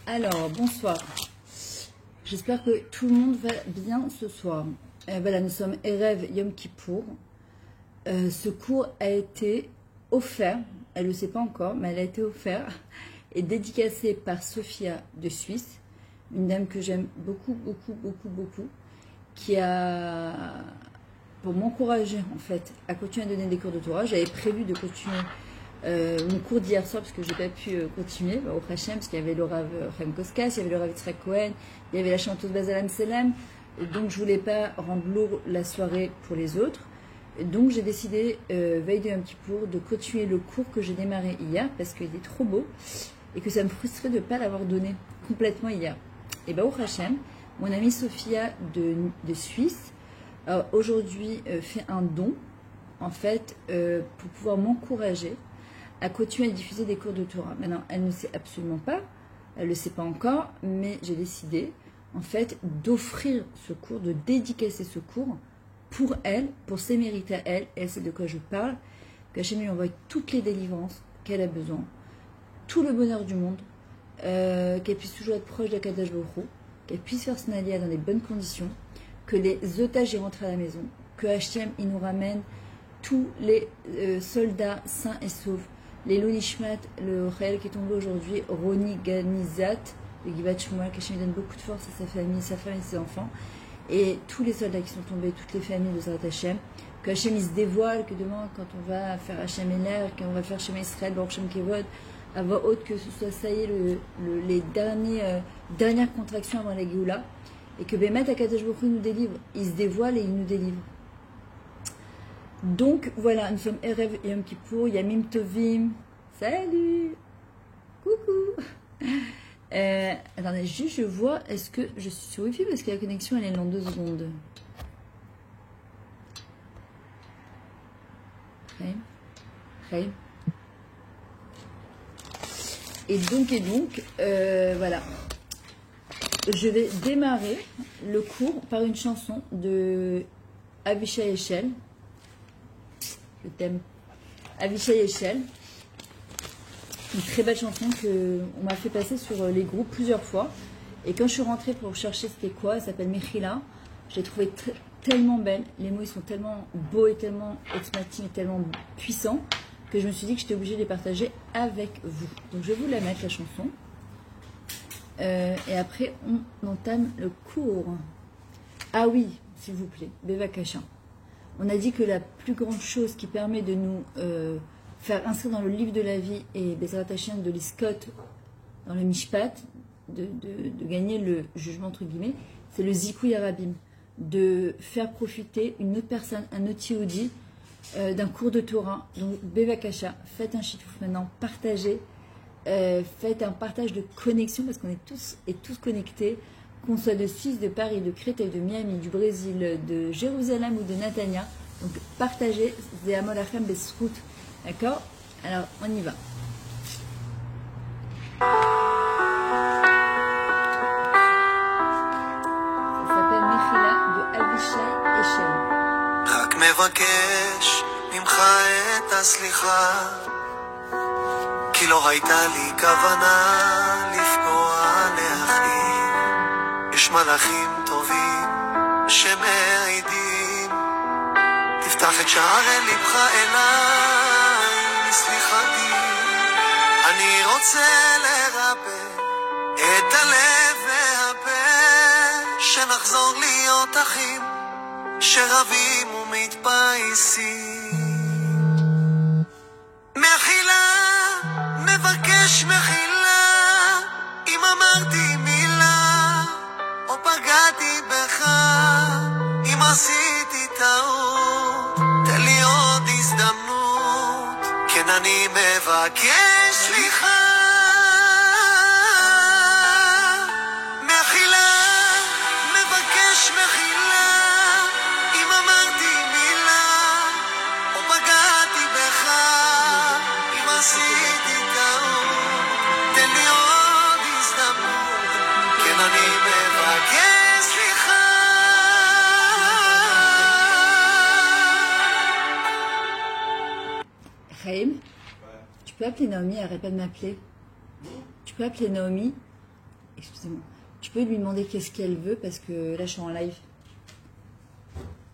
Alors, bonsoir. J'espère que tout le monde va bien ce soir. Voilà, nous sommes Erev Yom Kippour. Ce cours a été offert, elle ne le sait pas encore, mais elle a été offert et dédicacé par Sophia de Suisse, une dame que j'aime beaucoup, qui a, pour m'encourager en fait, à continuer à donner des cours de Torah. J'avais prévu de continuer mon cours d'hier soir parce que j'ai pas pu continuer au Hachem, parce qu'il y avait le Rav Chaim Koskas, il y avait le Rav Yitzhak Cohen, il y avait la chanteuse Bazalam Selem, et donc je voulais pas rendre lourd la soirée pour les autres. Et donc j'ai décidé, veille de Yom Kippour, de continuer le cours que j'ai démarré hier parce qu'il est trop beau et que ça me frustrait de ne pas l'avoir donné complètement hier. Et au Hachem, mon amie Sophia de Suisse aujourd'hui fait un don en fait pour pouvoir m'encourager à continuer à diffuser des cours de Torah. Maintenant, elle ne sait absolument pas, elle ne le sait pas encore, mais j'ai décidé, en fait, d'offrir ce cours, de dédicacer ce cours pour elle, pour ses mérites à elle, et elle sait de quoi je parle, qu'Hachem lui envoie toutes les délivrances qu'elle a besoin, tout le bonheur du monde, qu'elle puisse toujours être proche d'Akadosh Baruch Hu, qu'elle puisse faire son alia dans les bonnes conditions, que les otages y rentrent à la maison, que Hachem, il nous ramène tous les soldats sains et saufs, les Lonishmat, le Raël qui est tombé aujourd'hui, Roni Ganizat, le Givat Shmuel, qu'Hachem donne beaucoup de force à sa famille, sa femme et ses enfants, et tous les soldats qui sont tombés, toutes les familles de Zarat Hachem, que Hachem il se dévoile, que demain quand on va faire Hachem Ener, qu'on va faire Shema Israël, Baruch Shem Kevod, à voix haute, que ce soit ça y est, les dernières contractions avant la Géoula, et que Bémet Akadosh Baruch Hu nous délivre, il se dévoile et il nous délivre. Donc voilà, nous sommes Erev Yom Kippour, Yamim Tovim, salut, coucou. Attendez, juste je vois, est-ce que je suis sur Wi-Fi parce que la connexion elle est dans 2 secondes. Okay. Et donc, voilà. Je vais démarrer le cours par une chanson de Avishai Eshel. Le thème Avishai Eshel, une très belle chanson qu'on m'a fait passer sur les groupes plusieurs fois, et quand je suis rentrée pour chercher c'était quoi, elle s'appelle Mechila, je l'ai trouvée tellement belle, les mots ils sont tellement beaux et tellement exmatim et tellement puissants que je me suis dit que j'étais obligée de les partager avec vous. Donc je vais vous la mettre la chanson et après on entame le cours. Ah oui, s'il vous plaît, Bevakasha. On a dit que la plus grande chose qui permet de nous faire inscrire dans le livre de la vie et Bezrat Hashem de l'Iskot, dans le Mishpat, de gagner le jugement entre guillemets, c'est le Zikouy Arabim, de faire profiter une autre personne, un autre Yehudi, d'un cours de Torah. Donc Bevakasha, faites un chitouf maintenant, partagez, faites un partage de connexion parce qu'on est tous connectés. Qu'on soit de Suisse, de Paris, de Créteil, de Miami, du Brésil, de Jérusalem ou de Netanya. Donc partagez, c'est Amol Achem Besrout. D'accord? Alors on y va. Ça s'appelle Mechila de Avishai Eshel. רק מבקש ממך את הסליחה כי לא הייתה לי כוונה לפגוע לאחי יש מלאכים טובים שמעידים תפתח את שערי לבך אליי מסליחתי אני רוצה לרפא את הלב והפה שנחזור להיות אחים שרבים ומתפייסים מחילה מבקש מחילה אם אמרתי מילה או פגעתי בך אם עשיתי טעות תן לי עוד הזדמנות כן אני מבקש סליחה מחילה מבקש מחילה אם אמרתי מילה או פגעתי בך אם עשיתי טעות תן לי עוד הזדמנות כן אני מבקש סליחה Chaim, tu peux appeler Naomi, arrête pas de m'appeler. Tu peux appeler Naomi excusez-moi. Tu peux lui demander qu'est-ce qu'elle veut parce que là je suis en live.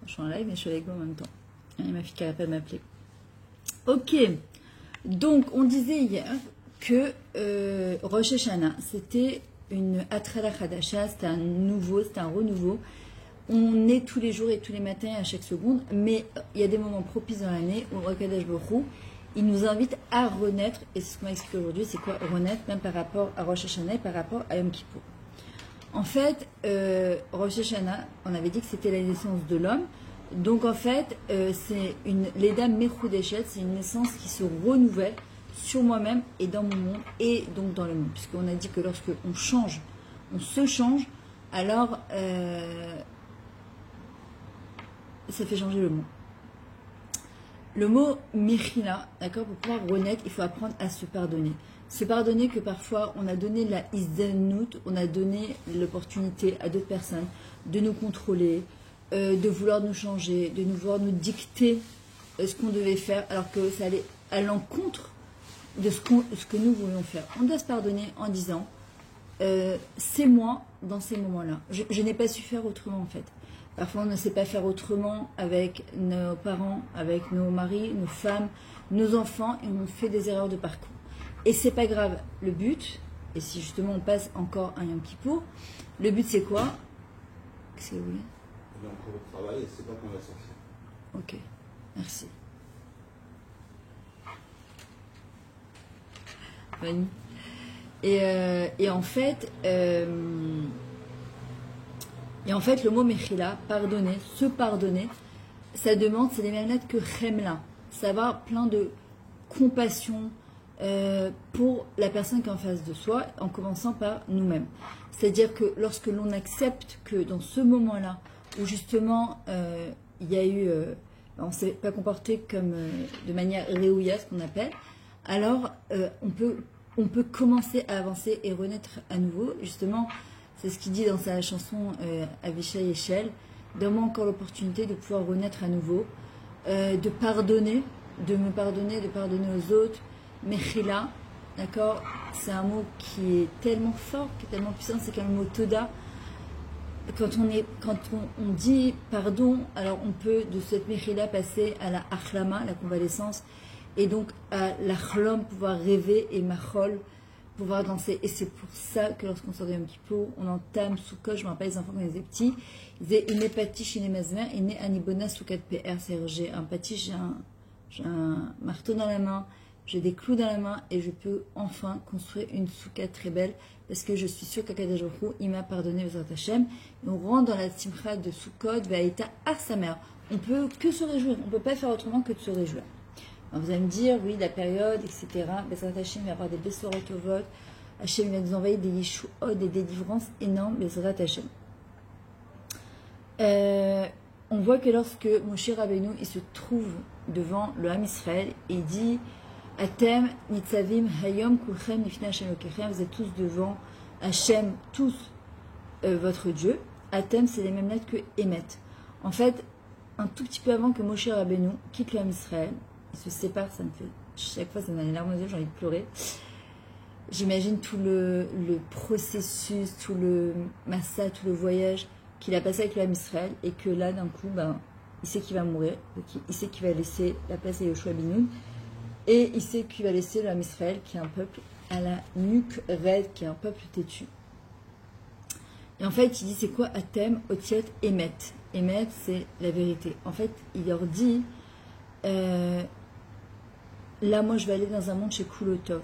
Je suis en live mais je suis avec vous en même temps. Et ma fille qui arrête pas de m'appeler. Ok. Donc on disait hier que Rosh Hashanah c'était une Atrala Khadasha, c'était un nouveau, c'était un renouveau. On est tous les jours et tous les matins à chaque seconde, mais il y a des moments propices dans l'année où Akadosh Baruch Hu, il nous invite à renaître, et c'est ce qu'on va expliquer aujourd'hui, c'est quoi renaître, même par rapport à Rosh Hashanah et par rapport à Yom Kippour. En fait, Rosh Hashanah, on avait dit que c'était la naissance de l'homme, donc en fait, c'est une l'Eda Mechudeshet, c'est une naissance qui se renouvelle sur moi-même et dans mon monde, et donc dans le monde, puisqu'on a dit que lorsque on change, on se change, alors ça fait changer le mot. Le mot Mechila, d'accord, pour pouvoir renaître, il faut apprendre à se pardonner. Se pardonner que parfois on a donné la Izdanout, on a donné l'opportunité à d'autres personnes de nous contrôler, de vouloir nous changer, de vouloir nous dicter ce qu'on devait faire, alors que ça allait à l'encontre de ce que nous voulions faire. On doit se pardonner en disant c'est moi dans ces moments-là. Je n'ai pas su faire autrement en fait. Parfois, on ne sait pas faire autrement avec nos parents, avec nos maris, nos femmes, nos enfants, et on fait des erreurs de parcours. Et c'est pas grave. Le but, et si justement on passe encore un Yom Kippour, le but c'est quoi? Qu'est-ce que vous voulez? On est encore au travail et c'est pas qu'on va sortir. Ok, merci. Bonne nuit. Et en fait, le mot Mechila, pardonner, se pardonner, ça demande, c'est les mêmes lettres que Chemla, savoir plein de compassion pour la personne qui est en face de soi, en commençant par nous-mêmes. C'est-à-dire que lorsque l'on accepte que dans ce moment-là, où justement il y a eu, on ne s'est pas comporté comme de manière réouïa, ce qu'on appelle, alors on peut commencer à avancer et renaître à nouveau. Justement, c'est ce qu'il dit dans sa chanson Avishai Eshel, donne-moi encore l'opportunité de pouvoir renaître à nouveau, de pardonner, de me pardonner, de pardonner aux autres. Mechila, d'accord, c'est un mot qui est tellement fort, qui est tellement puissant, c'est comme le mot Toda. Quand on dit pardon, alors on peut de cette Mechila passer à la Achlama, la convalescence, et donc à l'Achlom, pouvoir rêver, et Machol, pouvoir danser. Et c'est pour ça que lorsqu'on sort de Yom Kippour, on entame Sukkot. Je me rappelle les enfants quand ils étaient petits, ils disaient « Iné patish, iné mazmer, iné anibona Sukkot PR ». C'est-à-dire j'ai un patish, j'ai un marteau dans la main, j'ai des clous dans la main et je peux enfin construire une Sukkot très belle parce que je suis sûre qu'Akadosh Baruch Hu, il m'a pardonné Bezrat Hashem. Et on rentre dans la simcha de Sukkot, Vaïta Arsamer. On peut que se réjouir, on ne peut pas faire autrement que de se réjouir. Alors vous allez me dire, oui, la période, etc. Bezrat Hashem va avoir des Bessorot Tovot. Hashem va nous envoyer des Yeshuot et des délivrances énormes, Bezrat Hashem. On voit que lorsque Moshe Rabbeinu, il se trouve devant le Ham Israël, il dit Atem nitzavim hayom kulchem lifnei Hashem Elokechem, vous êtes tous devant Hashem, tous votre Dieu. Atem, c'est les mêmes lettres que Emet. En fait, un tout petit peu avant que Moshe Rabbeinu quitte le Ham Israël, il se sépare, ça me fait chaque fois ça me donne les larmes aux yeux, j'ai envie de pleurer. J'imagine tout le processus, tout le massa, tout le voyage qu'il a passé avec le Ham Israël, et que là d'un coup, il sait qu'il va mourir, il sait qu'il va laisser la place à Yoshua Binoun, et il sait qu'il va laisser le Ham Israël, qui est un peuple à la nuque raide, qui est un peuple têtu. Et en fait, il dit c'est quoi Atem, Otiet, Emet. Emet, c'est la vérité. En fait, il leur dit là, moi, je vais aller dans un monde chez Kulotov,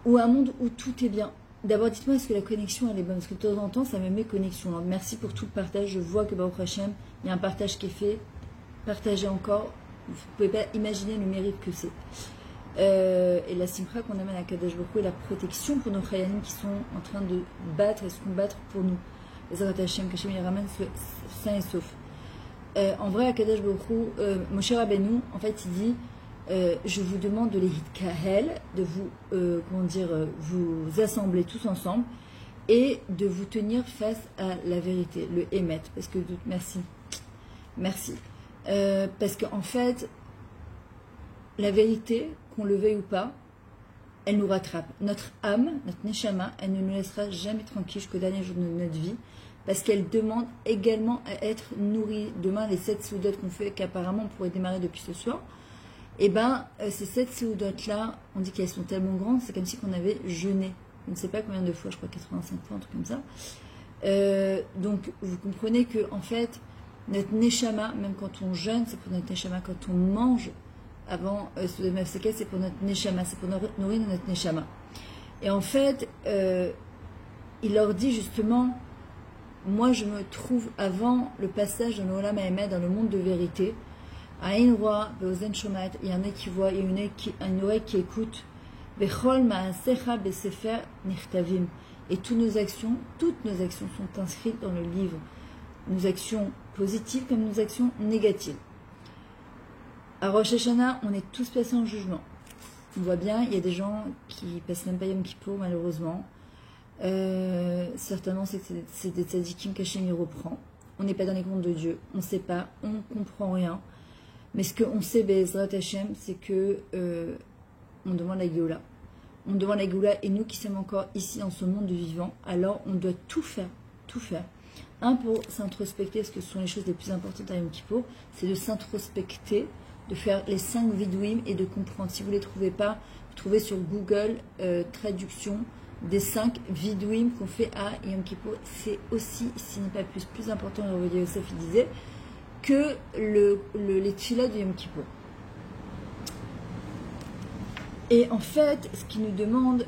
ou un monde où tout est bien. D'abord, dites-moi, est-ce que la connexion, elle est bonne? Parce que de temps en temps, ça me met connexion. Donc, merci pour tout le partage. Je vois que, Baruch Hashem, il y a un partage qui est fait. Partagez encore. Vous ne pouvez pas imaginer le mérite que c'est. Et la simcha qu'on amène à Kadosh Baruch Hu, et la protection pour nos chayanim qui sont en train de battre et se combattre pour nous. Les Bezrat Hashem, qu'Hashem les ramène sains et saufs. En vrai, à Kadosh Baruch Hu, Moshe Rabbeinu, en fait, il dit je vous demande de les hitkahel, de vous, vous assembler tous ensemble et de vous tenir face à la vérité, le émet. Parce que, merci. Parce qu'en fait, la vérité, qu'on le veuille ou pas, elle nous rattrape. Notre âme, notre neshama, elle ne nous laissera jamais tranquille jusqu'au dernier jour de notre vie, parce qu'elle demande également à être nourrie. Demain, les 7 soudotes qu'on fait, qu'apparemment on pourrait démarrer depuis ce soir, et ben ces 7 soudotes-là, on dit qu'elles sont tellement grandes, c'est comme si on avait jeûné. Je ne sais pas combien de fois, je crois 85 fois, un truc comme ça. Donc vous comprenez que en fait, notre neshama, même quand on jeûne, c'est pour notre neshama. Quand on mange avant Soudat Mafseket, c'est pour notre neshama, c'est pour nourrir notre neshama. Et en fait, il leur dit justement, moi je me trouve avant le passage de l'Olam Haemet, dans le monde de vérité, à Ain Roa, Beozen Shomat, il y en a qui voient, il y a une oreille qui écoute, Bechol Maasecha Besefer Nichtavim. Et toutes nos actions sont inscrites dans le livre. Nos actions positives comme nos actions négatives. À Rosh Hashanah, on est tous passés en jugement. On voit bien, il y a des gens qui passent même pas Yom Kippour, malheureusement. Certainement, c'est des tzadikim qu'Hachem y reprend. On n'est pas dans les comptes de Dieu. On ne sait pas, on ne comprend rien. Mais ce qu'on sait, Be'ezrat Hashem, c'est que on demande la Géoula. On demande la Géoula, et nous qui sommes encore ici dans ce monde de vivant, alors on doit tout faire, tout faire. Un, pour s'introspecter, parce que ce sont les choses les plus importantes à Yom Kippour, c'est de s'introspecter, de faire les 5 vidouim et de comprendre. Si vous ne les trouvez pas, vous trouvez sur Google traduction des 5 vidouim qu'on fait à Yom Kippour. C'est aussi, s'il n'est pas plus important, Rabbi Yosef il disait, que les tfilas de Yom Kippour. Et en fait, ce qui nous demande,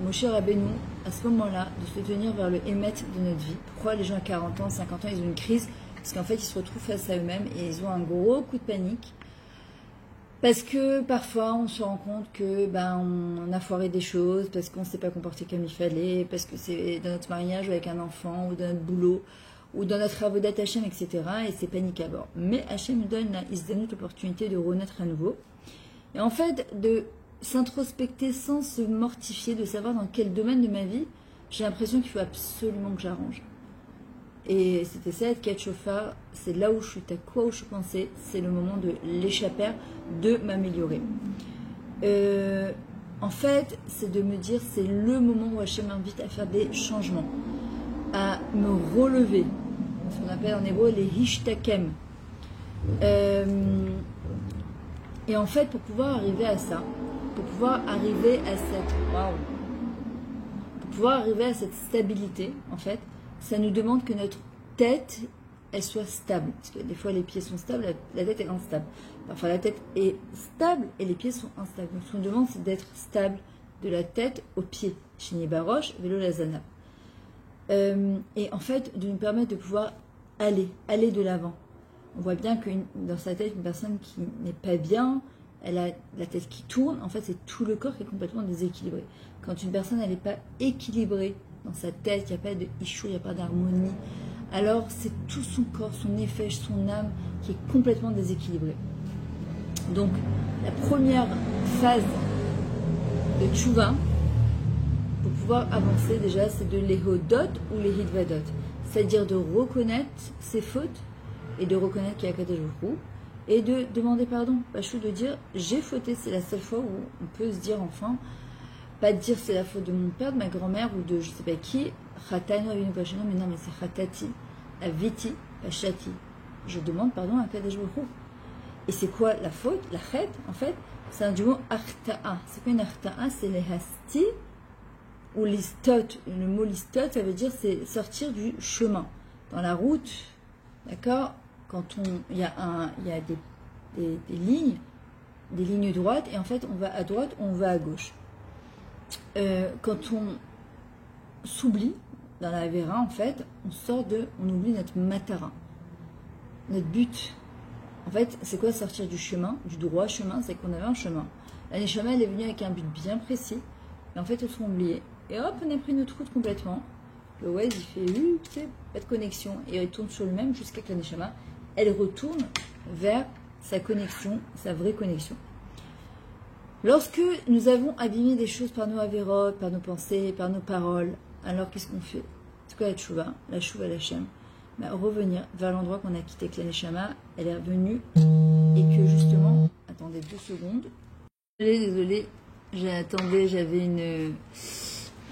Moshe Rabbeinu, à ce moment-là, de se tenir vers le émet de notre vie. Pourquoi les gens à 40 ans, 50 ans, ils ont une crise? Parce qu'en fait, ils se retrouvent face à eux-mêmes et ils ont un gros coup de panique. Parce que parfois, on se rend compte que on a foiré des choses, parce qu'on ne s'est pas comporté comme il fallait, parce que c'est dans notre mariage avec un enfant, ou dans notre boulot, ou dans notre avodat Hachem, etc. Et c'est panique à bord. Mais Hachem nous donne l'opportunité de renaître à nouveau. Et en fait, de s'introspecter sans se mortifier, de savoir dans quel domaine de ma vie j'ai l'impression qu'il faut absolument que j'arrange. Et c'était ça, être Kat Shofar, c'est là où je suis, à quoi où je pensais, c'est le moment de l'échapper, de m'améliorer. En fait, c'est de me dire, c'est le moment où Hachem m'invite à faire des changements, à me relever, ce qu'on appelle en hébreu les hishtakem. Et en fait, pour pouvoir arriver à ça, pour pouvoir arriver à cette stabilité, en fait, ça nous demande que notre tête, elle soit stable. Parce que des fois, les pieds sont stables, la tête est instable. Parfois, la tête est stable et les pieds sont instables. Donc, ce qu'on demande, c'est d'être stable de la tête aux pieds. Shini Barosh, Vélo Lazana. Et en fait, de nous permettre de pouvoir aller de l'avant. On voit bien que dans sa tête, une personne qui n'est pas bien, elle a la tête qui tourne, en fait c'est tout le corps qui est complètement déséquilibré. Quand une personne elle n'est pas équilibrée dans sa tête, il n'y a pas de ishur, il n'y a pas d'harmonie, alors c'est tout son corps, son effet, son âme qui est complètement déséquilibré. Donc la première phase de tchouva, pour pouvoir avancer déjà, c'est de l'éhodot ou les hitvadot, c'est-à-dire de reconnaître ses fautes et de reconnaître qu'il y a Kadosh Baruch Hu, et de demander pardon, Pachou, de dire j'ai fauté, c'est la seule fois où on peut se dire enfin, pas de dire c'est la faute de mon père, de ma grand-mère ou de je sais pas qui, Chatanu Avinu Pachanu, mais non, mais c'est Chatati, Aviti, Pachati. Je demande pardon à Kadosh Baruch Hu. Et c'est quoi la faute? La chet, en fait, c'est un du mot arta'a. C'est quoi une arta'a? C'est les hasti ou listot. Le mot listot, ça veut dire c'est sortir du chemin. Dans la route, d'accord? Quand il y a des lignes droites, et en fait on va à droite, on va à gauche. Quand on s'oublie dans la Avera, en fait, on oublie notre matara, notre but. En fait, c'est quoi sortir du chemin, du droit chemin? C'est qu'on avait un chemin. La Neshama, elle est venue avec un but bien précis, et en fait, elles sont oubliées. Et hop, on a pris notre route complètement. Le Waze, il fait, tu sais, pas de connexion, et il tourne sur lui-même jusqu'à que la Neshama, elle retourne vers sa connexion, sa vraie connexion. Lorsque nous avons abîmé des choses par nos avérotes, par nos pensées, par nos paroles, alors qu'est-ce qu'on fait? C'est quoi la tchouva? La tchouva l'Hachem. Revenir vers l'endroit qu'on a quitté, que la Neshama, elle est revenue, et que justement, attendez 2 secondes, désolé, j'avais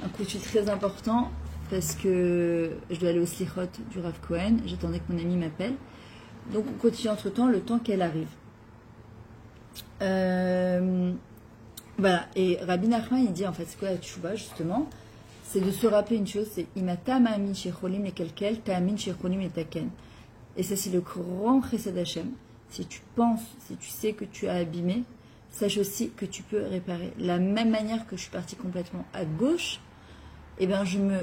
un coup de fil très important parce que je dois aller au Slichot du Rav Cohen. J'attendais que mon ami m'appelle. Donc on continue entre-temps, le temps qu'elle arrive. Voilà, et Rabbi Nachman, il dit en fait, c'est quoi la tchouva justement? C'est de se rappeler une chose, c'est Imata ma'amin shecholim et kelkel, ta'amin shecholim et taken. Et ça, c'est le grand chesed Hashem. Si tu penses, si tu sais que tu as abîmé, sache aussi que tu peux réparer. La même manière que je suis partie complètement à gauche, eh bien, je me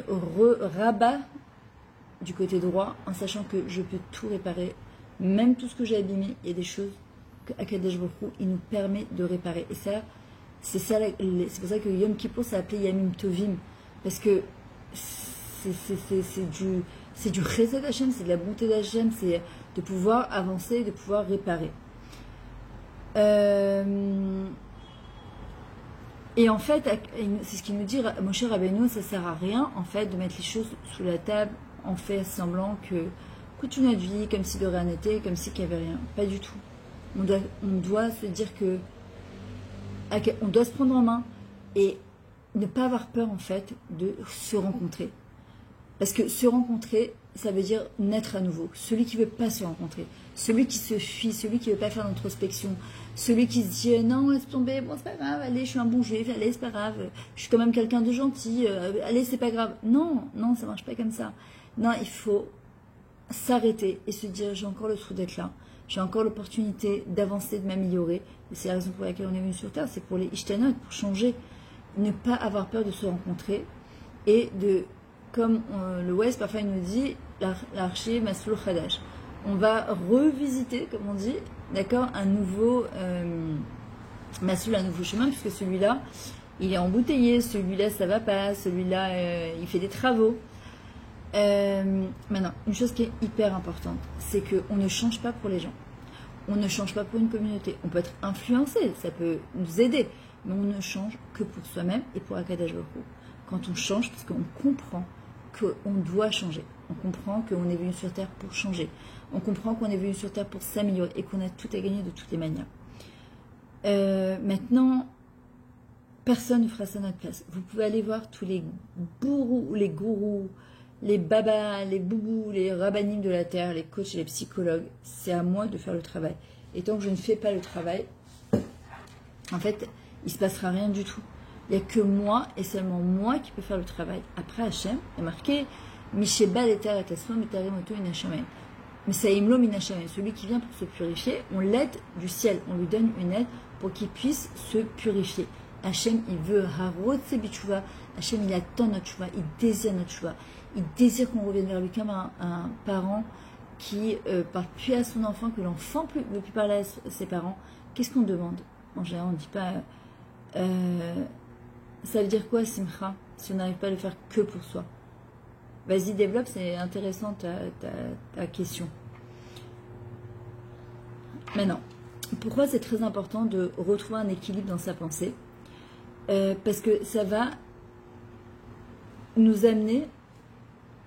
rabats du côté droit en sachant que je peux tout réparer. Même tout ce que j'ai abîmé, il y a des choses qu'Akadosh Baruch Hu, il nous permet de réparer. Et ça, c'est pour ça que Yom Kippour s'est appelé Yamim Tovim. Parce que c'est du chesed Hashem, c'est de la bonté d'Hashem, c'est de pouvoir avancer, de pouvoir réparer. Et en fait, c'est ce qu'il nous dit, Moshe Rabbeinu, ça sert à rien en fait de mettre les choses sous la table en fait semblant que toute notre vie, comme si de rien n'était, comme si qu'il n'y avait rien. Pas du tout. On doit se dire que on doit se prendre en main et ne pas avoir peur en fait de se rencontrer. Parce que se rencontrer, ça veut dire naître à nouveau. Celui qui ne veut pas se rencontrer, celui qui se fuit, celui qui ne veut pas faire d'introspection, celui qui se dit non, laisse tomber, bon, c'est pas grave, allez, je suis un bon juif, allez, c'est pas grave, je suis quand même quelqu'un de gentil, allez, c'est pas grave. Non, non, ça marche pas comme ça. Non, il faut s'arrêter et se dire j'ai encore le trou d'être là, j'ai encore l'opportunité d'avancer, de m'améliorer. Et c'est la raison pour laquelle on est venu sur Terre, c'est pour les ishtanot, pour changer, ne pas avoir peur de se rencontrer et de, comme le West parfois il nous dit, l'archi Maslul Khadash. On va revisiter, comme on dit, d'accord, un nouveau Maslul, un nouveau chemin, puisque celui-là, il est embouteillé, celui-là, ça va pas, celui-là, il fait des travaux. Maintenant, une chose qui est hyper importante, c'est qu'on ne change pas pour les gens. On ne change pas pour une communauté. On peut être influencé, ça peut nous aider, mais on ne change que pour soi-même et pour Akadosh Baruch Hu. Quand on change, parce qu'on comprend qu'on doit changer, on comprend qu'on est venu sur Terre pour changer, on comprend qu'on est venu sur Terre pour s'améliorer et qu'on a tout à gagner de toutes les manières. Maintenant, personne ne fera ça à notre place. Vous pouvez aller voir tous les bourrous, les gourous, les babas, les boubous, les rabbinim de la terre, les coachs et les psychologues. C'est à moi de faire le travail. Et tant que je ne fais pas le travail, en fait, il ne se passera rien du tout. Il n'y a que moi et seulement moi qui peux faire le travail. Après Hachem, il y a marqué Misheba l'éter et tasmo mitaremoto inashamen. Mais ça imlo minashamen. Celui qui vient pour se purifier, on l'aide du ciel. On lui donne une aide pour qu'il puisse se purifier. Hachem, il veut harot sebichouva. Hachem, il attend notre chouva. Il désire notre chouva. Il désire qu'on revienne vers lui comme un parent qui parle plus à son enfant, que l'enfant ne veut plus parler à ses parents. Qu'est-ce qu'on demande? En général, on ne dit pas... ça veut dire quoi, Simcha, si on n'arrive pas à le faire que pour soi? Vas-y, développe, c'est intéressant ta question. Maintenant, pourquoi c'est très important de retrouver un équilibre dans sa pensée? Parce que ça va nous amener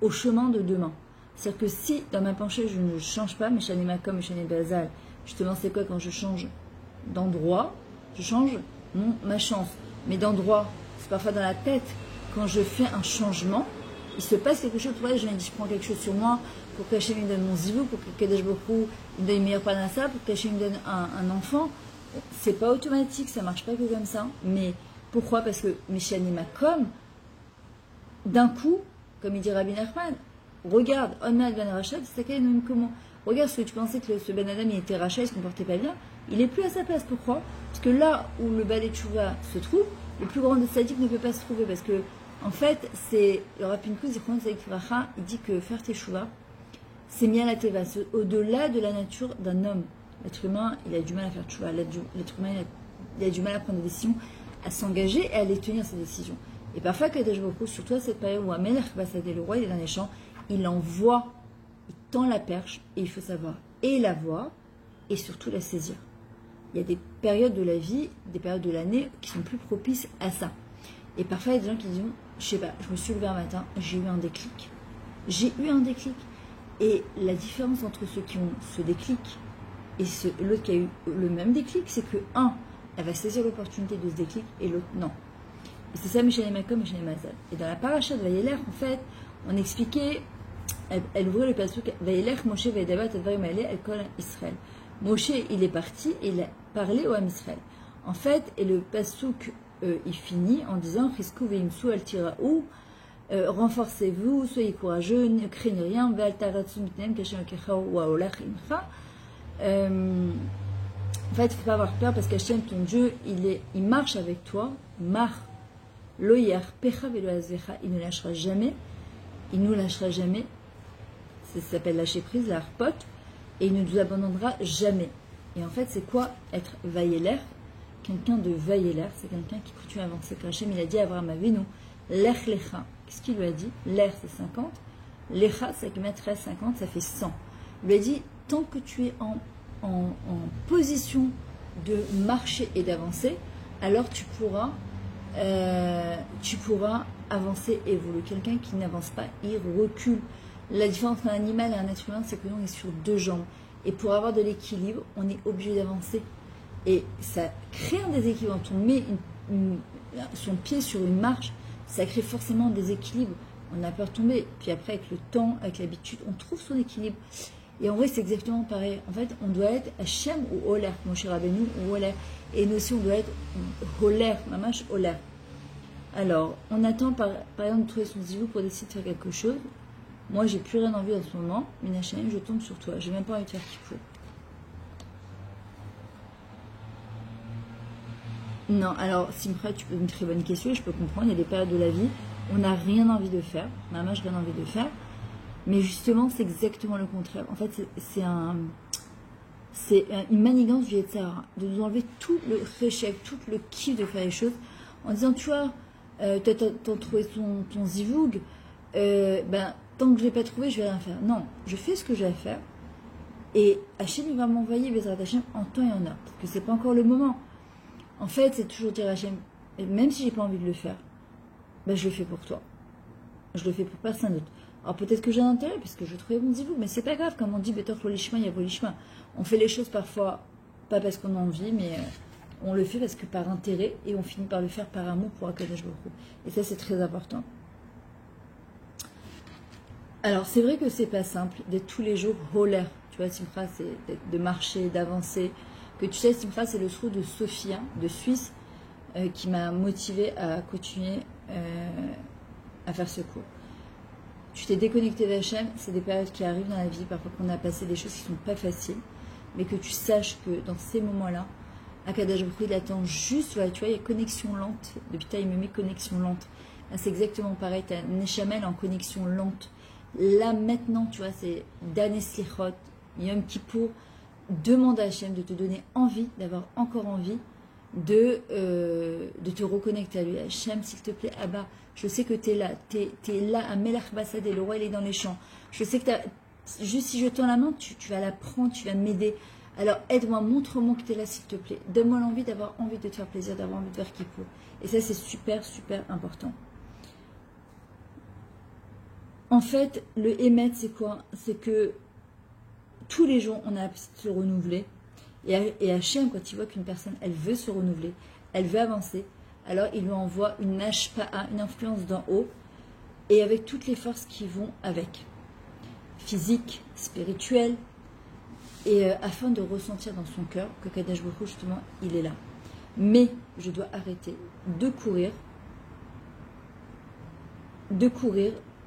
au chemin de demain. C'est-à-dire que si, dans ma pensée, je ne change pas, Meshane Makom, Meshane Bazal, justement, c'est quoi quand je change d'endroit? Je change ma chance. Mais d'endroit, c'est parfois dans la tête. Quand je fais un changement, il se passe quelque chose. Pour je prends quelque chose sur moi pour qu'Hachem me donne mon zivou, pour que Kadesh Baruch Hu me donne une meilleure panassa, pour qu'Hachem me donne un enfant. C'est pas automatique, ça marche pas que comme ça. Mais pourquoi? Parce que Meshane Makom, d'un coup, comme il dit Rabbi Nachman, regarde, Onad Ben Rachad, comment? Regarde ce que tu pensais que ce Ben Adam il était rachat, il se comportait pas bien. Il est plus à sa place. Pourquoi? Parce que là où le balai de Tchouva se trouve, le plus grand des sadiques ne peut pas se trouver. Parce que, en fait, c'est le Rav Pinkus, il dit que faire Tchouva, c'est bien la teva, c'est au-delà de la nature d'un homme. L'être humain, il a du mal à faire Tchouva. L'être humain, il a du mal à prendre des décisions, à s'engager et à aller tenir ses décisions. Et parfois, Kadesh Baruch Hu, surtout à cette période où Amelech Basadé, le roi, il est dans les champs, il envoie, il tend la perche, et il faut savoir et la voir, et surtout la saisir. Il y a des périodes de la vie, des périodes de l'année qui sont plus propices à ça. Et parfois, il y a des gens qui disent, je sais pas, je me suis levé un matin, j'ai eu un déclic. J'ai eu un déclic. Et la différence entre ceux qui ont ce déclic et l'autre qui a eu le même déclic, c'est que, elle va saisir l'opportunité de ce déclic et l'autre non. Et c'est ça Michel Makom, Michel Mazal. Et dans la paracha de Vayeler, en fait, on expliquait, elle ouvrait le passouk Vayeler, Moshe Vayedabat, Advarim Aleh, El Kol Israël. Moshe, il est parti et il a parlé au Ham Israël. En fait, et le passouk, il finit en disant Chisku veimsu al tiraou, renforcez-vous, soyez courageux, ne craignez rien, val taratsu mitnem kashem kecha wa olach imcha. En fait, il ne faut pas avoir peur parce qu'Hachem, ton Dieu, il marche avec toi, mar loyer pecha velo azvecha, il ne lâchera jamais, il nous lâchera jamais. Ça s'appelle lâcher prise, la harpot, et il ne nous abandonnera jamais. Et en fait, c'est quoi être vayeler? Quelqu'un de vayeler, c'est quelqu'un qui continue à avancer. Quand Hachem, il a dit à Abraham Avinu, lech lecha. Qu'est-ce qu'il lui a dit? L'er, c'est 50. Lecha, c'est avec mettre 50, ça fait 100. Il lui a dit, tant que tu es en position de marcher et d'avancer, alors tu pourras avancer et évoluer. Quelqu'un qui n'avance pas, il recule. La différence entre un animal et un être humain, c'est que nous, on est sur deux jambes. Et pour avoir de l'équilibre, on est obligé d'avancer. Et ça crée un déséquilibre. Quand on met son pied sur une marche, ça crée forcément un déséquilibre. On a peur de tomber. Puis après, avec le temps, avec l'habitude, on trouve son équilibre. Et en vrai, c'est exactement pareil. En fait, on doit être Hachem ou Oler, Moshe Rabbeinu ou Oler. Et nous aussi, on doit être Oler, Mamash Oler. Alors, on attend par exemple de trouver son zivou pour décider de faire quelque chose. Moi, j'ai plus rien envie en ce moment. Mais Hachem, je tombe sur toi. J'ai même pas envie de faire Kippour. Non, alors, Simcha, tu peux une très bonne question. Je peux comprendre. Il y a des périodes de la vie où on n'a rien envie de faire. Mamash, rien envie de faire. Mais justement, c'est exactement le contraire. En fait, c'est une manigance du Yetzirah, de nous enlever tout le réchec, tout le kiff de faire les choses, en disant, tu vois, t'as trouvé ton zivoug, tant que je ne l'ai pas trouvé, je vais rien faire. Non, je fais ce que j'ai à faire, et Hachem, il va m'envoyer Bezrat Hachem en temps et en heure, parce que c'est pas encore le moment. En fait, c'est toujours dire à Hachem, même si j'ai pas envie de le faire, je le fais pour toi. Je le fais pour personne d'autre. Alors peut-être que j'ai un intérêt, parce que je trouvais mon zivou, mais c'est pas grave, comme on dit, Betor Lolishma, il y a Volishma. On fait les choses parfois, pas parce qu'on a envie, mais on le fait parce que par intérêt, et on finit par le faire par amour pour Akadosh Baruch Hu. Et ça, c'est très important. Alors, c'est vrai que c'est pas simple d'être tous les jours holer. Tu vois, Simcha, c'est de marcher, d'avancer. Que tu sais, Simcha, c'est le trou de Sofia, de Suisse, qui m'a motivé à continuer à faire ce cours. Tu t'es déconnecté d'Hachem, c'est des périodes qui arrivent dans la vie, parfois qu'on a passé des choses qui ne sont pas faciles, mais que tu saches que dans ces moments-là, Akadosh Baruch Hu, il attend juste, voilà, tu vois, il y a connexion lente. Depuis il me met connexion lente. Là, c'est exactement pareil, tu as Neshamel en connexion lente. Là, maintenant, tu vois, c'est Dan Eslichot, Yom Kippour, demande à Hachem de te donner envie, d'avoir encore envie de te reconnecter à lui. Hachem, s'il te plaît, Abba, je sais que tu es là, à Melach Bassadeh, le roi il est dans les champs. Je sais que juste si je tends la main, tu vas la prendre, tu vas m'aider. Alors aide-moi, montre-moi que tu es là s'il te plaît. Donne-moi l'envie d'avoir envie de te faire plaisir, d'avoir envie de faire Kippour. Et ça c'est super, super important. En fait, le Emet c'est quoi? C'est que tous les jours on a appris de se renouveler. Et Hachem, quand il voit qu'une personne, elle veut se renouveler, elle veut avancer, alors il lui envoie une hashpa'a, une influence d'en haut, et avec toutes les forces qui vont avec, physique, spirituelle, et afin de ressentir dans son cœur que Kadosh Baruch Hu, justement, il est là. Mais je dois arrêter de courir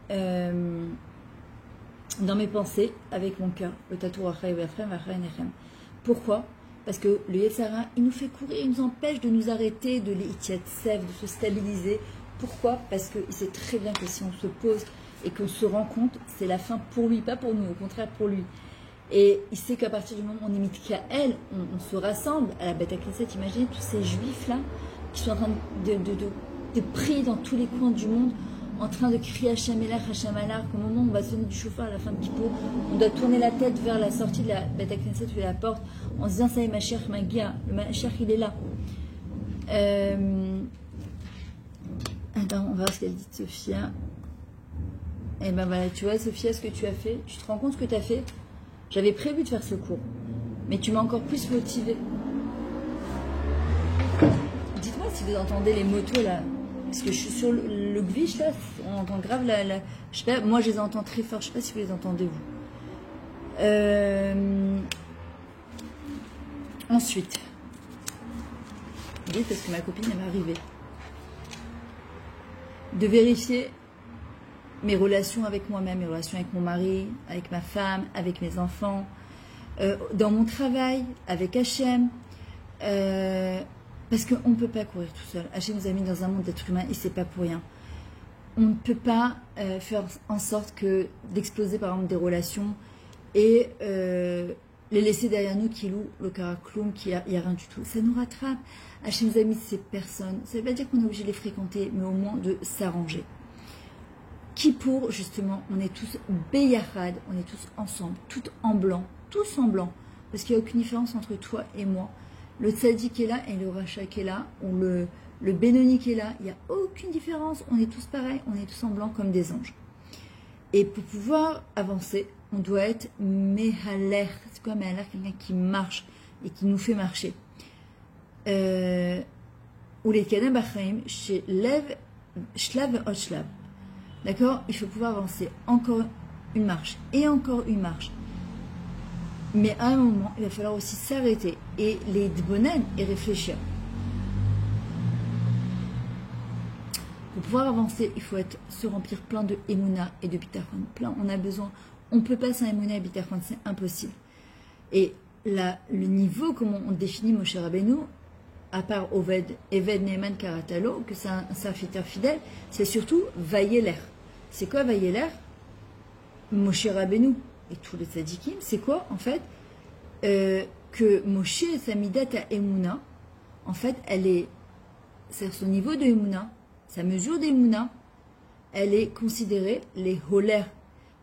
dans mes pensées avec mon cœur. Le tatou Achai Vefrem, Achai Nechem. Pourquoi? Parce que le Yetzirah, il nous fait courir, il nous empêche de nous arrêter, de l'Itiatsef, de se stabiliser. Pourquoi? Parce qu'il sait très bien que si on se pose et qu'on se rend compte, c'est la fin pour lui, pas pour nous, au contraire pour lui. Et il sait qu'à partir du moment où on est Mitka'el, on se rassemble à la Beth Knesset. Imaginez tous ces juifs-là qui sont en train de prier dans tous les coins du monde, en train de crier Hachem Elach, Hachem Alach. Au moment où on va sonner du chauffard à la fin de Kippour, on doit tourner la tête vers la sortie de la Beth Knesset ou la porte en se disant ça y est, Mashiach Magia, le Mashiach il est là. Attends, on va voir ce qu'elle dit de Sophia. Et ben voilà, tu vois Sophia, ce que tu as fait, tu te rends compte ce que tu as fait? J'avais prévu de faire ce cours, mais tu m'as encore plus motivée. si vous entendez les motos là, parce que je suis sur le glitch là, on entend grave je sais pas, moi je les entends très fort, je sais pas si vous les entendez vous. Ensuite, parce que ma copine elle va arriver, de vérifier mes relations avec moi-même, mes relations avec mon mari, avec ma femme, avec mes enfants, dans mon travail, avec Hachem, parce qu'on ne peut pas courir tout seul. Hachem nous a mis dans un monde d'êtres humains et c'est pas pour rien. On ne peut pas faire en sorte que d'exploser par exemple des relations et les laisser derrière nous qui louent le caracloum, qui n'y a rien du tout. Ça nous rattrape. Hachem nous a mis ces personnes. Ça ne veut pas dire qu'on est obligé de les fréquenter, mais au moins de s'arranger. Qui pour, justement, on est tous beyachad, on est tous ensemble, tout en blanc, tous en blanc, parce qu'il n'y a aucune différence entre toi et moi. Le tzaddik qui est là et le rachat qui est là, ou le bénoni qui est là, il n'y a aucune différence, on est tous pareils, on est tous en blanc comme des anges. Et pour pouvoir avancer, on doit être mehaler. C'est quoi mehaler? Quelqu'un qui marche et qui nous fait marcher. Ou les kadam bachaim, chez lev, shlav et shlav. D'accord? Il faut pouvoir avancer encore une marche et encore une marche. Mais à un moment, il va falloir aussi s'arrêter et les dbonen et réfléchir. Pour pouvoir avancer, il faut se remplir plein de émouna et de bitachon. Plein, on a besoin. On ne peut pas sans émouna et bitachon, c'est impossible. Et là, le niveau, comment on définit Moshe Rabbeinu, à part Oved, Eved, Neeman, Karatalo, que c'est un serviteur fidèle, c'est surtout Vayeler. C'est quoi Vayeler? Moshe Rabbeinu et tous les tzadikim, c'est quoi en fait? Que Moshe, sa midat à Emouna, en fait, c'est son niveau de Emouna, sa mesure d'Emouna, elle est considérée les holer,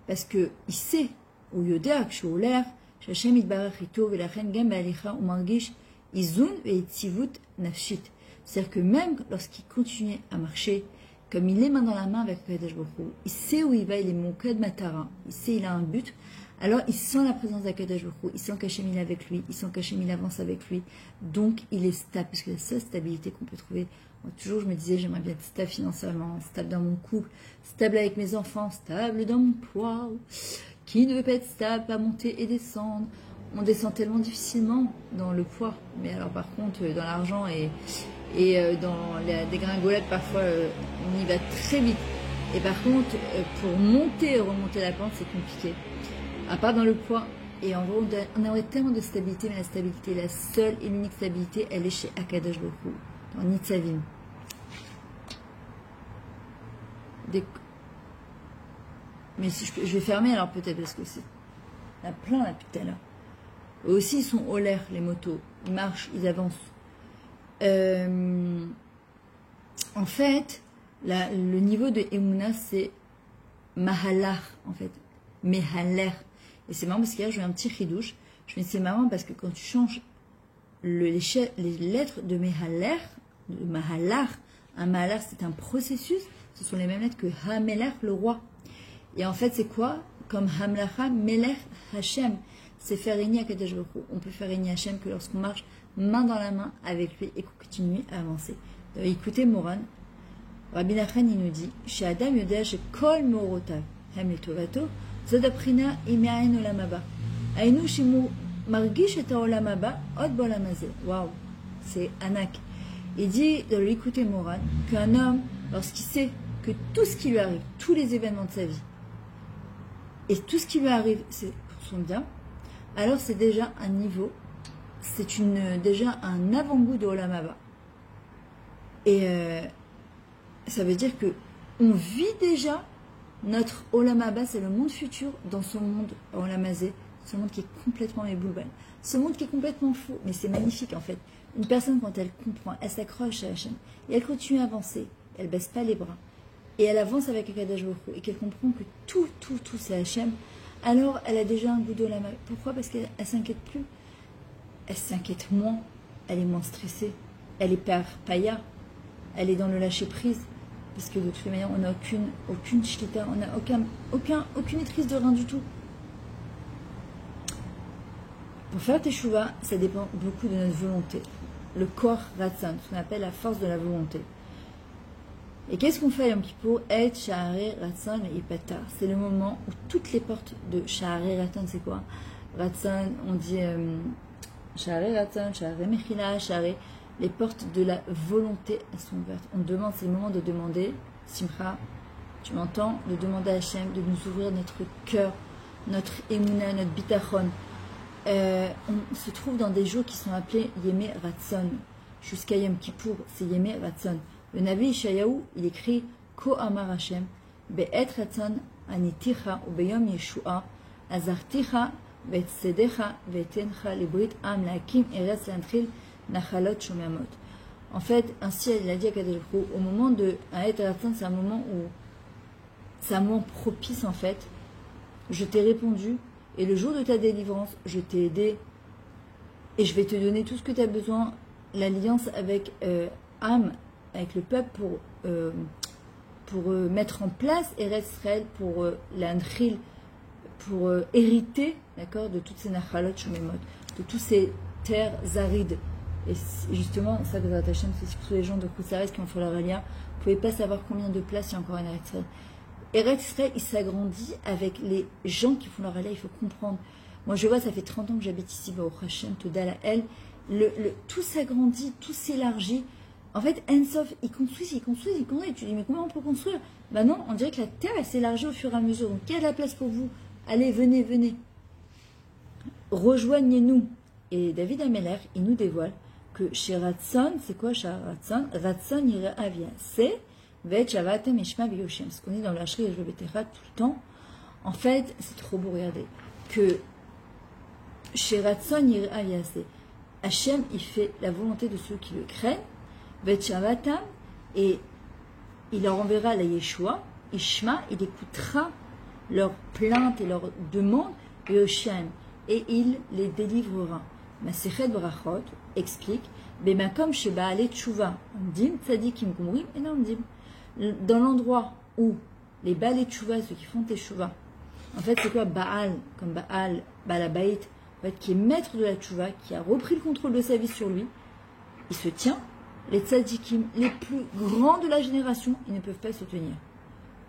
parce que il sait, ou yodea, que je suis holer, Shachem itbarach ito, velachen gam be'alicha, ou margish, izun ve'itzivut nafshit. C'est-à-dire que même lorsqu'il continue à marcher, comme il est main dans la main avec Kadosh Baruch Hu, il sait où il va, il est Mokad Matara, il sait il a un but, alors il sent la présence d'Akadosh Baruch Hu, il sent qu'Hachem il est avec lui, il sent qu'Hachem il avance avec lui, donc il est stable, parce que la seule stabilité qu'on peut trouver, moi, toujours je me disais j'aimerais bien être stable financièrement, stable dans mon couple, stable avec mes enfants, stable dans mon poids, qui ne veut pas être stable, pas monter et descendre, on descend tellement difficilement dans le poids, mais alors par contre dans l'argent et dans la dégringolade, parfois, on y va très vite. Et par contre, pour monter et remonter la pente, c'est compliqué. À part dans le poids. Et en gros, on aurait tellement de stabilité, mais la stabilité, la seule et l'unique stabilité, elle est chez Akadosh Baruch Hu, dans Nitzavim. Mais si je vais fermer alors peut-être, parce que c'est... Il y en a plein là depuis tout à l'heure. Eux aussi, ils sont au l'air, les motos. Ils marchent, ils avancent. En fait, le niveau de Emouna, c'est Mahalar, en fait. Mehaler. Et c'est marrant parce qu'hier, j'ai eu un petit ridouche. Je me dis, c'est marrant parce que quand tu changes les lettres de Mehaler, de Mahalar, un Mahalar, c'est un processus. Ce sont les mêmes lettres que Hameler, le roi. Et en fait, c'est quoi? Comme Hamlacha, Meler, Hashem. C'est faire régner à Kadosh Baruch Hu. On peut faire régner Hashem que lorsqu'on marche main dans la main avec lui et qu'on continue à avancer. Donc, écoutez Moran, Rabbi Nachman il nous dit chez Adam Yodea chez Kol Morotav Hem Letovato Zodaprina Imiaen Olamaba Ainu Shimu Margish et Olamaba Od Bolamazé. Waouh, c'est Anak. Il dit de l'écouter Moran qu'un homme, lorsqu'il sait que tout ce qui lui arrive, tous les événements de sa vie, et tout ce qui lui arrive, c'est pour son bien, alors c'est déjà un niveau. C'est déjà un avant-goût de Olam Haba. Et ça veut dire que on vit déjà notre Olam Haba, c'est le monde futur dans son monde Olam Hazé, ce monde qui est complètement méboulbal. Ce monde qui est complètement fou, mais c'est magnifique en fait. Une personne quand elle comprend, elle s'accroche à Hachem et elle continue à avancer, elle baisse pas les bras et elle avance avec Akadosh Baruch Hu et qu'elle comprend que tout c'est Hachem, alors elle a déjà un goût d'Olam Haba. Pourquoi? Parce qu'elle s'inquiète plus. Elle s'inquiète moins, elle est moins stressée, elle est paya, elle est dans le lâcher-prise, parce que de toute manière, on n'a aucune shlita, on n'a aucune maîtrise de rien du tout. Pour faire teshuva, ça dépend beaucoup de notre volonté. le corps Ratzon, ce qu'on appelle la force de la volonté. Et qu'est-ce qu'on fait à Yom Kippour? Et Sha'arei Ratzon et Ipatar. C'est le moment où toutes les portes de Sha'arei Ratzon, c'est quoi? Ratzon, on dit Sha'arei Ratzon, Sha'arei Mechila, Sha'arei. Les portes de la volonté, elles sont ouvertes. On demande, c'est le moment de demander, Simcha, tu m'entends, de demander à Hachem de nous ouvrir notre cœur, notre émouna, notre bitachon. On se trouve dans des jours qui sont appelés Yemé Ratzon. Jusqu'à Yom Kippour, c'est Yemé Ratzon. Le Navi Ishayahu, il écrit Ko Amar Hashem, Be'et Ratzon Aniticha ou Beyom Yeshua, Azarticha, Ve'tsedecha, Ve'tencha, Librit Am Lakim, Eretz Lantril, Nachalot Shomeamot. En fait, ainsi il a dit à Kadosh Baruch Hu, au moment de Aet Ratzon, c'est un moment propice en fait. Je t'ai répondu, et le jour de ta délivrance, je t'ai aidé, et je vais te donner tout ce que tu as besoin, l'alliance avec Am, avec le peuple pour mettre en place Eretz Israël, pour l'Anchil, pour hériter, d'accord, de toutes ces Nachalot Shomemot, de toutes ces terres arides. Et justement, ça que Zrat Hashem, c'est surtout les gens de Koutsares qui ont fait leur alliance. Vous ne pouvez pas savoir combien de places il y a encore en Eretz Israël. Eretz Israël, il s'agrandit avec les gens qui font leur alliance, il faut comprendre. Moi, je vois, ça fait 30 ans que j'habite ici, au Hashem, Toda la El. Tout s'agrandit, tout s'élargit. En fait, Ensof, ils construisent. Et tu dis, mais comment on peut construire? Ben non, on dirait que la terre, elle s'élargit au fur et à mesure. Donc, il y a de la place pour vous. Allez, venez. Rejoignez-nous. Et David Ameler, il nous dévoile que chez Ratzon, c'est quoi chez Ratzon? Ratzon ira avia. C'est Vet Shavatem Ishma Biyoshem. Ce qu'on dit dans la Shri et je tout le temps. En fait, c'est trop beau, regardez. Que chez Ratzon ira avia, c'est Hachem, il fait la volonté de ceux qui le craignent. Vet Shavatam, et il leur enverra la Yeshua. Ishma, il écoutera leurs plaintes et leurs demandes. Biyoshem. Et il les délivrera. Masechet Brachot explique, comme chez Baalé Tchouva, Amdim, Tzadikim Gumrim, et Namdim. Dans l'endroit où les Baalé Tchouva, ceux qui font Teshuvah, en fait, c'est quoi Baal, comme Baal, Baalabait, en fait, qui est maître de la Tchouva, qui a repris le contrôle de sa vie sur lui, il se tient. Les Tzadikim, les plus grands de la génération, ils ne peuvent pas se tenir.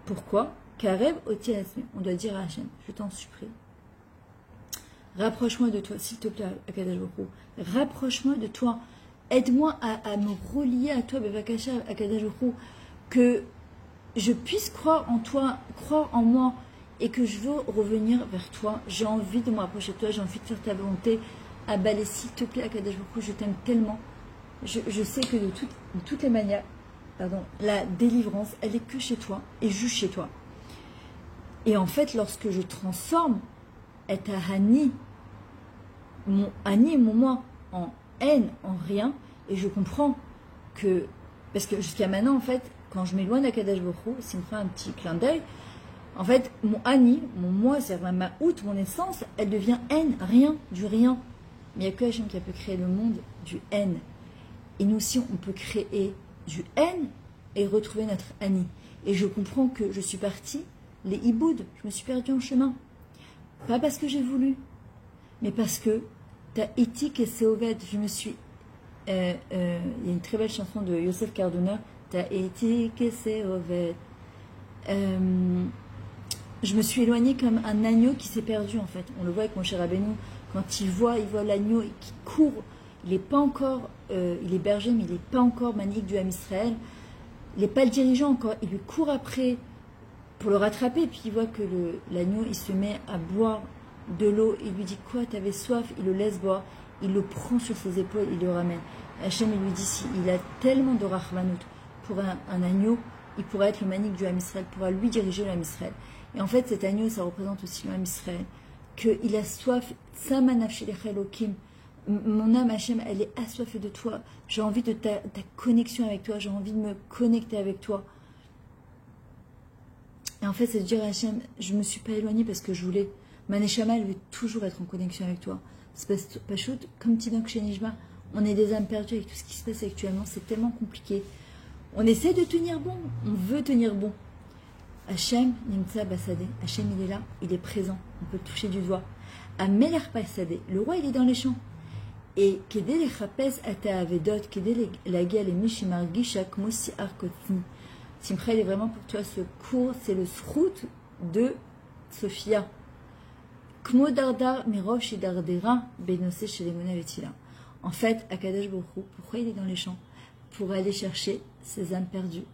Pourquoi? Karev Otiasme, on doit dire à Hachem, je t'en supplie. Rapproche-moi de toi, s'il te plaît, Akadosh Baruch Hu. Rapproche-moi de toi. Aide-moi à me relier à toi, Bevakasha, Akadosh Baruch Hu. Que je puisse croire en toi, croire en moi, et que je veux revenir vers toi. J'ai envie de me rapprocher de toi, j'ai envie de faire ta volonté. Abalé, s'il te plaît, Akadosh Baruch Hu, je t'aime tellement. Je sais que de toutes les manières, la délivrance, elle est que chez toi, et juste chez toi. Et en fait, lorsque je transforme et Hani, mon moi, en haine, en rien, et je comprends que, parce que jusqu'à maintenant, en fait, quand je m'éloigne d'Akadosh Baruch Hu, s'il me fait un petit clin d'œil, en fait, mon Hani, mon moi, c'est-à-dire ma out, mon essence, elle devient haine, rien, du rien. Mais il n'y a que Hachem qui a pu créer le monde du haine. Et nous aussi, on peut créer du haine et retrouver notre Hani. Et je comprends que je suis partie, les hiboud, je me suis perdue en chemin. Pas parce que j'ai voulu, mais parce que t'as éthique et c'est oved. Je me suis. Il y a une très belle chanson de Yosef Kardoner. T'as éthique et c'est oved. Je me suis éloignée comme un agneau qui s'est perdu en fait. On le voit avec mon cher Rabbeinu. Quand il voit l'agneau qui court. Il n'est pas encore. Il est berger, mais il n'est pas encore manique du Ham Israël. Il n'est pas le dirigeant encore. Il lui court après pour le rattraper, puis il voit que l'agneau, il se met à boire de l'eau, il lui dit quoi, t'avais soif, il le laisse boire, il le prend sur ses épaules, il le ramène. Hachem, il lui dit, si il a tellement de rachmanout pour un agneau, il pourrait être le manique du Ham Israël, pourra lui diriger le Ham Israël. Et en fait, cet agneau, ça représente aussi le Ham Israël, qu'il a soif, mon âme, Hachem, elle est assoiffée de toi, j'ai envie de ta connexion avec toi, j'ai envie de me connecter avec toi. Et en fait, c'est de dire à Hachem, je ne me suis pas éloignée parce que je voulais. Ma neshama, elle veut toujours être en connexion avec toi. C'est pas chouette, comme Tinok chez Nishma, on est des âmes perdues avec tout ce qui se passe actuellement, c'est tellement compliqué. On essaie de tenir bon, on veut tenir bon. Hachem, Nimtsa Basadeh, Hachem, il est là, il est présent, on peut le toucher du doigt. Ameler Basadeh, le roi, il est dans les champs. Et כדי לחפש את האבדות, כדי להגיע למי שמרגישה כמו שיער קוצני. Simcha, il est vraiment pour toi ce cours, c'est le srout de Sophia. כמו דרדר מרוב שהידרדרה בנושא של אמונה ותפילה. En fait, Akadosh Baruch Hu, pourquoi il est dans les champs? Pour aller chercher ces âmes perdues.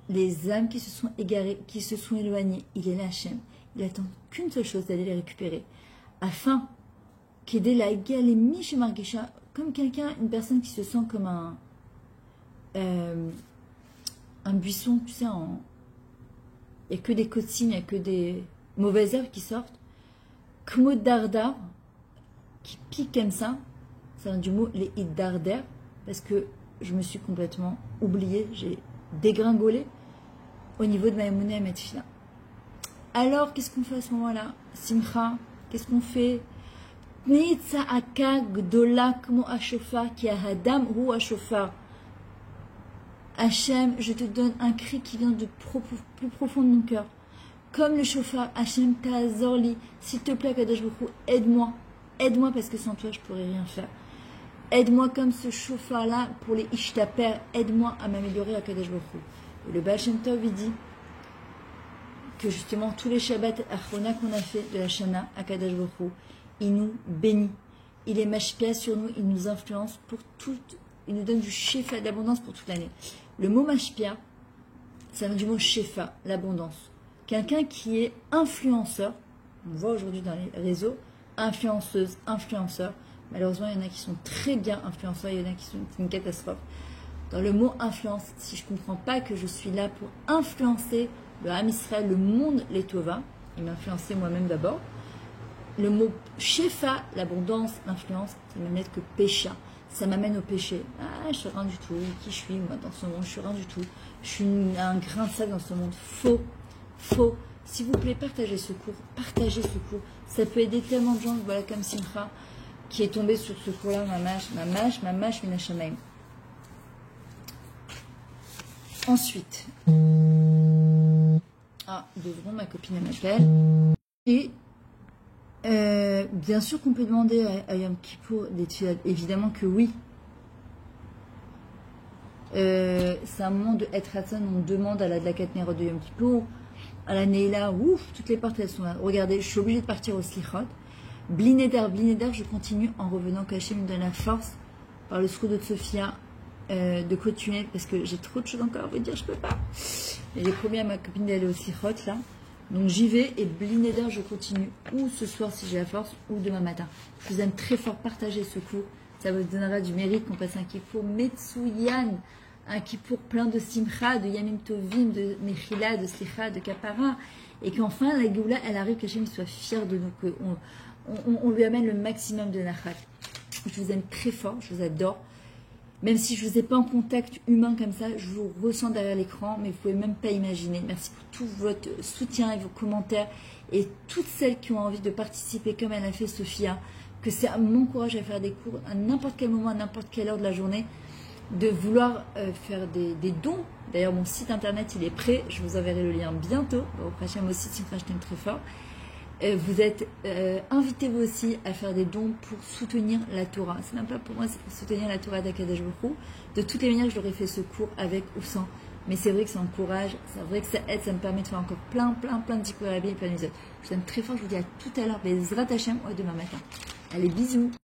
Les âmes qui se sont égarées, qui se sont éloignées. Il est là, Hachem. Il attend qu'une seule chose, d'aller les récupérer. Afin qu'aider la gueule et Mishimargisha, comme quelqu'un, une personne qui se sent comme un buisson, tu sais, il n'y a que des cotines, il n'y a que des mauvaises herbes qui sortent. Kmo dardar, qui pique comme ça, c'est du mot les iddarder, parce que je me suis complètement oubliée, j'ai dégringolé au niveau de ma émouna et ma tefila. Alors, qu'est-ce qu'on fait à ce moment-là? Simcha, qu'est-ce qu'on fait? Nitza'aka gdola kmo ashofar ki ahadam hu ashofar. Hachem, je te donne un cri qui vient de plus profond de mon cœur. Comme le chauffard, Hachem ta'azorli, s'il te plaît, Kadosh Baruch Hu, aide-moi. Aide-moi parce que sans toi, je ne pourrais rien faire. Aide-moi comme ce chauffard-là pour les ishtaper. Aide-moi à m'améliorer à Kadosh Baruch Hu. Et le Baal Shem Tov, il dit que justement, tous les Shabbats Achrona qu'on a fait de la Shana à Kadosh Baruch Hu, il nous bénit. Il est mashpia sur nous, il nous influence pour toute, il nous donne du shefa, de l'abondance pour toute l'année. Le mot mashpia, ça vient du mot shefa, l'abondance. Quelqu'un qui est influenceur, on voit aujourd'hui dans les réseaux, influenceuse, influenceur. Malheureusement, il y en a qui sont très bien influenceurs, il y en a qui sont une catastrophe. Dans le mot influence, si je ne comprends pas que je suis là pour influencer le Ham Israël, le monde, les Tova, et m'influencer moi-même d'abord, le mot shefa, l'abondance, l'influence, ça m'amène que pécha. Ça m'amène au péché. Ah, je suis rien du tout. Qui je suis, moi, dans ce monde? Je suis rien du tout. Je suis un grain de sable dans ce monde. Faux. Faux. S'il vous plaît, partagez ce cours. Partagez ce cours. Ça peut aider tellement de gens, voilà, comme Simcha, qui est tombé sur ce cours-là, mamash, minashamayim. Ensuite. Ah, 2 secondes, ma copine m'appelle. Et bien sûr qu'on peut demander à Yom Kippour des tefillah, évidemment que oui. C'est un moment de être Hatson, on demande à la Dlakat Nerot de Yom Kippour, à la Neila, ouf, toutes les portes elles sont là. Regardez, je suis obligée de partir au Slichot. Blineder, je continue en revenant cacher, me donne la force par le sroud de Sophia de continuer parce que j'ai trop de choses encore à vous dire, je peux pas. Et j'ai promis à ma copine d'aller au Slichot là. Donc j'y vais et Blineder, je continue ou ce soir si j'ai la force ou demain matin. Je vous aime très fort, partagez ce cours. Ça vous donnera du mérite qu'on passe un kippour Metsuyan, un kippour plein de simcha, de yamim tovim, de mechila, de slicha, de kapara. Et qu'enfin la Géoula, elle arrive, qu'Hachem soit fier de nous, qu'on lui amène le maximum de nachat. Je vous aime très fort, je vous adore. Même si je ne vous ai pas en contact humain comme ça, je vous ressens derrière l'écran, mais vous ne pouvez même pas imaginer. Merci pour tout votre soutien et vos commentaires. Et toutes celles qui ont envie de participer, comme elle a fait Sophia, que c'est mon courage à faire des cours à n'importe quel moment, à n'importe quelle heure de la journée, de vouloir faire des dons. D'ailleurs, mon site internet, il est prêt. Je vous enverrai le lien bientôt. Au prochain mot site, je t'aime très fort. Vous êtes invités vous aussi à faire des dons pour soutenir la Torah. C'est même pas pour moi, c'est pour soutenir la Torah d'Akadosh Baruch Hu. De toutes les manières, je leur ai fait ce cours avec ou sans. Mais c'est vrai que ça encourage, c'est vrai que ça aide, ça me permet de faire encore plein de tikkun rabbi et plein de choses. Je vous aime très fort, je vous dis à tout à l'heure. Bezrat Hashem, demain matin. Allez, bisous.